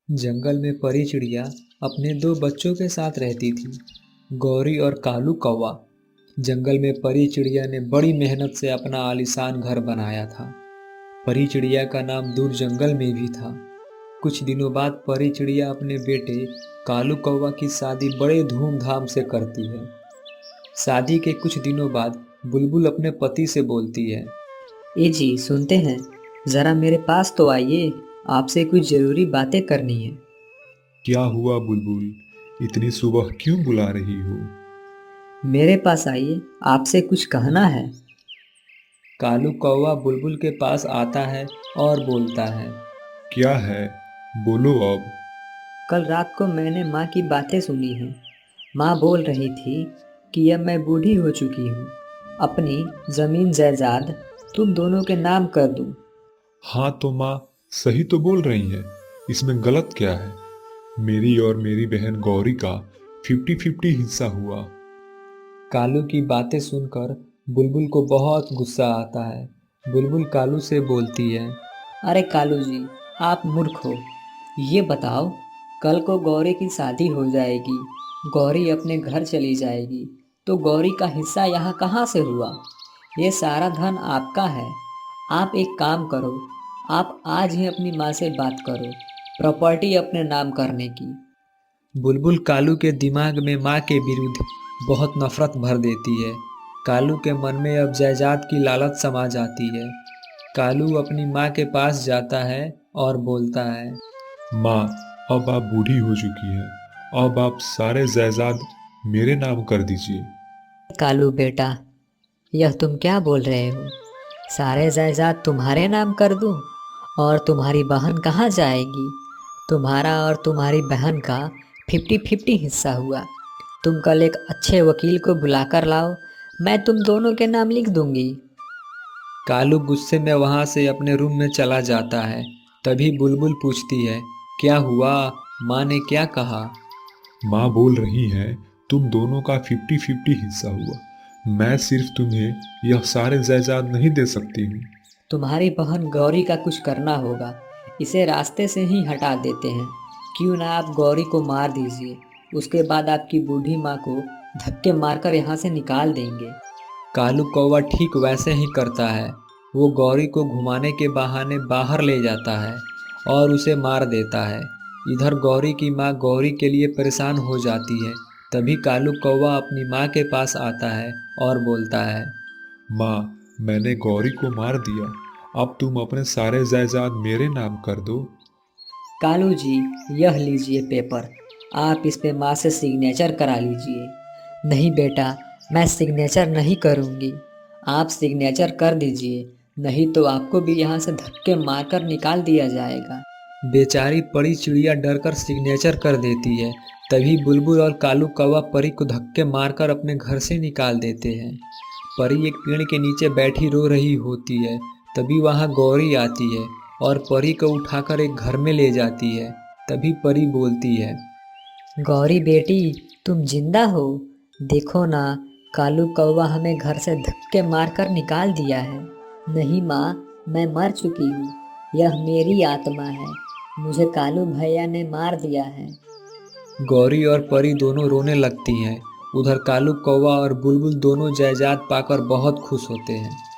जंगल में परी चिड़िया अपने दो बच्चों के साथ रहती थी, गौरी और कालू कौवा। जंगल में परी चिड़िया ने बड़ी मेहनत से अपना आलीशान घर बनाया था। परी चिड़िया का नाम दूर जंगल में भी था। कुछ दिनों बाद परी चिड़िया अपने बेटे कालू कौवा की शादी बड़े धूमधाम से करती है। शादी के कुछ दिनों बाद बुलबुल अपने पति से बोलती है। ए जी सुनते हैं, ज़रा मेरे पास तो आइए, आपसे कुछ ज़रूरी बातें करनी है। क्या हुआ बुलबुल? इतनी सुबह क्यों बुला रही हो? मेरे पास आइए, आपसे कुछ कहना है। कालू कौवा बुलबुल के पास आता है और बोलता है। क्या है? बोलो अब। कल रात को मैंने माँ की बातें सुनी हैं। माँ बोल रही थी कि अब मैं बूढ़ी हो चुकी हूँ, अपनी ज़मीन जायदाद तुम दोनों के नाम कर दूँ। हाँ तो माँ सही तो बोल रही हैं। इसमें गलत क्या है? मेरी और मेरी बहन गौरी का 50-50 हिस्सा हुआ। कालू की बातें सुनकर बुलबुल को बहुत गुस्सा आता है। बुलबुल कालू से बोलती है। अरे कालू जी, आप मूर्ख हो। ये बताओ, कल को गौरी की शादी हो जाएगी, गौरी अपने घर चली जाएगी, तो गौरी का हिस्सा यहाँ कहाँ से हुआ? ये सारा धन आपका है। आप एक काम करो, आप आज ही अपनी माँ से बात करो, प्रॉपर्टी अपने नाम करने की। बुलबुल कालू के दिमाग में माँ के विरुद्ध बहुत नफरत भर देती है। कालू के मन में अब जायदाद की लालच समा जाती है। कालू अपनी माँ के पास जाता है और बोलता है। माँ, अब आप बूढ़ी हो चुकी हैं। अब आप सारे जायदाद मेरे नाम कर दीजिए। कालू बेटा, यह तुम क्या बोल रहे हो? सारे जायदाद तुम्हारे नाम कर दूं? और तुम्हारी बहन कहाँ जाएगी? तुम्हारा और तुम्हारी बहन का 50-50 हिस्सा हुआ। तुम कल एक अच्छे वकील को बुलाकर लाओ, मैं तुम दोनों के नाम लिख दूंगी। कालू गुस्से में वहाँ से अपने रूम में चला जाता है। तभी बुलबुल पूछती है, क्या हुआ? माँ ने क्या कहा? माँ बोल रही हैं तुम दोनों का 50-50 हिस्सा हुआ। मैं सिर्फ तुम्हें यह सारे जायदाद नहीं दे सकती हूँ। तुम्हारी बहन गौरी का कुछ करना होगा, इसे रास्ते से ही हटा देते हैं। क्यों ना आप गौरी को मार दीजिए, उसके बाद आपकी बूढ़ी माँ को धक्के मारकर यहाँ से निकाल देंगे। कालू कौवा ठीक वैसे ही करता है। वो गौरी को घुमाने के बहाने बाहर ले जाता है और उसे मार देता है। इधर गौरी की माँ गौरी के लिए परेशान हो जाती है। तभी कालू कौवा अपनी माँ के पास आता है और बोलता है। माँ, मैंने गौरी को मार दिया। अब तुम अपने सारे जायदाद मेरे नाम कर दो। कालू जी, यह लीजिए पेपर, आप इस पे माँ से सिग्नेचर करा लीजिए। नहीं बेटा, मैं सिग्नेचर नहीं करूँगी। आप सिग्नेचर कर दीजिए, नहीं तो आपको भी यहाँ से धक्के मारकर निकाल दिया जाएगा। बेचारी परी चिड़िया डरकर सिग्नेचर कर देती है। तभी बुलबुल और कालू कौवा परी को धक्के मारकर अपने घर से निकाल देते हैं। परी एक पेड़ के नीचे बैठी रो रही होती है। तभी वहाँ गौरी आती है और परी को उठाकर एक घर में ले जाती है। तभी परी बोलती है। गौरी बेटी, तुम जिंदा हो? देखो ना, कालू कौवा हमें घर से धक्के मारकर निकाल दिया है। नहीं माँ, मैं मर चुकी हूँ। यह मेरी आत्मा है, मुझे कालू भैया ने मार दिया है। गौरी और परी दोनों रोने लगती हैं। उधर कालू कौवा और बुलबुल दोनों जायदाद पाकर बहुत खुश होते हैं।